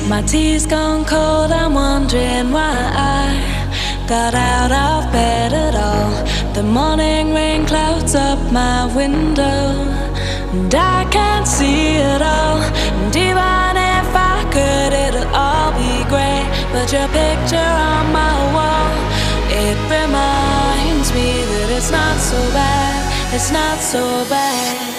My tea's gone cold, I'm wondering why I got out of bed at all. The morning rain clouds up my window, and I can't see it all. And even if I could, it'll all be grey. But your picture on my wall, it reminds me that it's not so bad, it's not so bad.